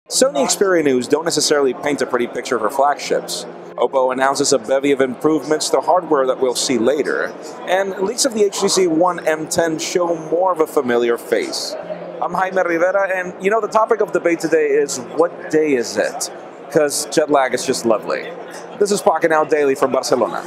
Sony Xperia news don't necessarily paint a pretty picture for flagships. Oppo announces a bevy of improvements to hardware that we'll see later, and leaks of the HTC One M10 show more of a familiar face. I'm Jaime Rivera, and the topic of debate today is what day is it? Because jet lag is just lovely. This is Pocketnow Daily from Barcelona.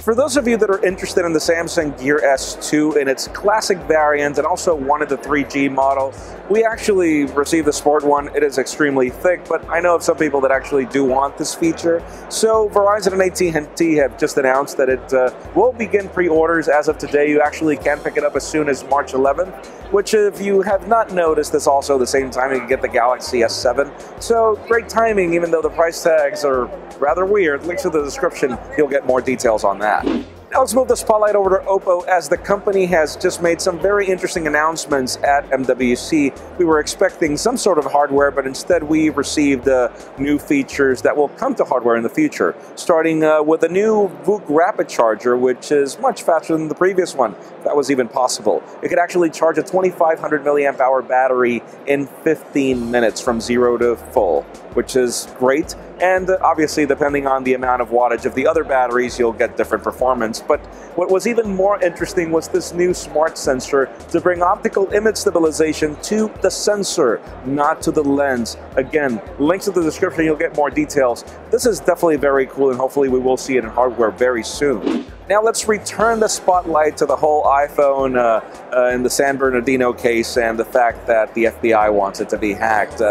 For those of you that are interested in the Samsung Gear S2 in its classic variant and also wanted the 3G model, we actually received the sport one. It is extremely thick, but I know of some people that actually do want this feature. So Verizon and AT&T have just announced that it will begin pre-orders as of today. You actually can pick it up as soon as March 11th, which if you have not noticed is also the same time you can get the Galaxy S7. So great timing, even though the price tags are rather weird. Links in the description, you'll get more details on that. Now let's move the spotlight over to Oppo, as the company has just made some very interesting announcements at MWC. We were expecting some sort of hardware, but instead we received new features that will come to hardware in the future, starting with a new VOOC rapid charger, which is much faster than the previous one, if that was even possible. It could actually charge a 2500 milliamp hour battery in 15 minutes from 0 to full, which is great. And obviously, depending on the amount of wattage of the other batteries, you'll get different performance. But what was even more interesting was this new SmartSensor to bring optical image stabilization to the sensor, not to the lens. Again, links in the description, you'll get more details. This is definitely very cool, and hopefully we will see it in hardware very soon. Now let's return the spotlight to the whole iPhone in the San Bernardino case and the fact that the FBI wants it to be hacked.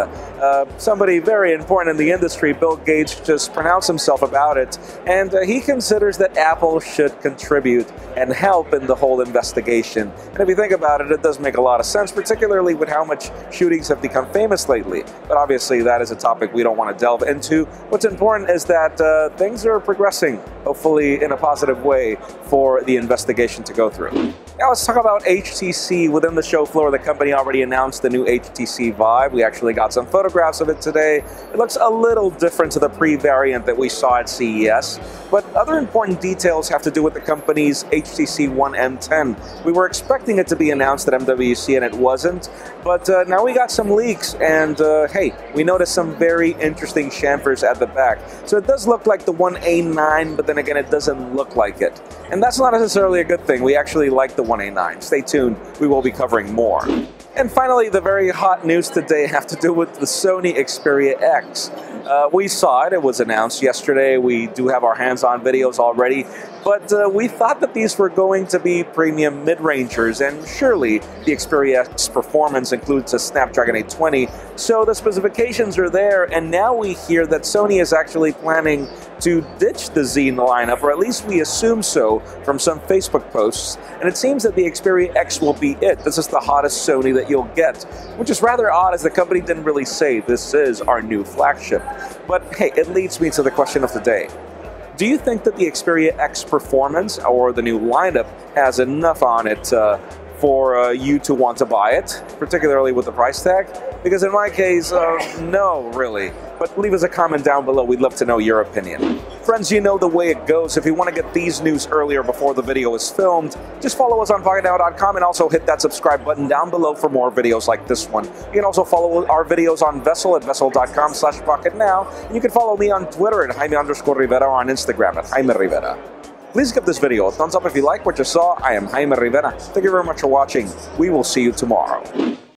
Somebody very important in the industry, Bill Gates, just pronounced himself about it, and he considers that Apple should contribute and help in the whole investigation. And if you think about it, it does make a lot of sense, particularly with how much shootings have become famous lately. But obviously that is a topic we don't want to delve into. What's important is that things are progressing, hopefully in a positive way, for the investigation to go through. Now let's talk about HTC. Within the show floor, the company already announced the new HTC Vibe. We actually got some photographs of it today. It looks a little different to the pre-variant that we saw at CES, but other important details have to do with the company's HTC One M10. We were expecting it to be announced at MWC and it wasn't, but now we got some leaks, and hey, we noticed some very interesting chamfers at the back. So it does look like the One A9, but then again, it doesn't look like it. And that's not necessarily a good thing. We actually like the One A9. Stay tuned, we will be covering more. And finally, the very hot news today have to do with the Sony Xperia X. We saw it, it was announced yesterday. We do have our hands-on videos already, but we thought that these were going to be premium mid-rangers, and surely the Xperia X performance includes a Snapdragon 820, so the specifications are there, and now we hear that Sony is actually planning to ditch the Z lineup, or at least we assume so from some Facebook posts, and it seems that the Xperia X will be it. This is the hottest Sony that you'll get, which is rather odd as the company didn't really say this is our new flagship. But hey, it leads me to the question of the day. Do you think that the Xperia X performance or the new lineup has enough on it for you to want to buy it, particularly with the price tag? Because in my case, no, really. But leave us a comment down below. We'd love to know your opinion. Friends, you know the way it goes. If you want to get these news earlier before the video is filmed, just follow us on Pocketnow.com and also hit that subscribe button down below for more videos like this one. You can also follow our videos on Vessel at vessel.com/Pocketnow. And you can follow me on Twitter at Jaime_Rivera or on Instagram at Jaime Rivera. Please give this video a thumbs up if you like what you saw. I am Jaime Rivera. Thank you very much for watching. We will see you tomorrow.